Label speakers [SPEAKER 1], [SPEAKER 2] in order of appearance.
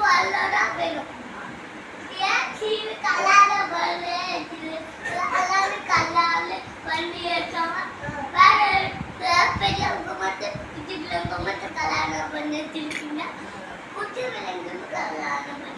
[SPEAKER 1] வல்லடா வேணும் ஏன் சீவி கல்லால பண்ணு கல்லால கல்லால பண்ணி ஏற்றாம வேற பெரியவங்க மட்டும் இதுக்கு மட்டும் கல்யாணம் பண்ணி வச்சிருக்கீங்க குட்டி விலங்கு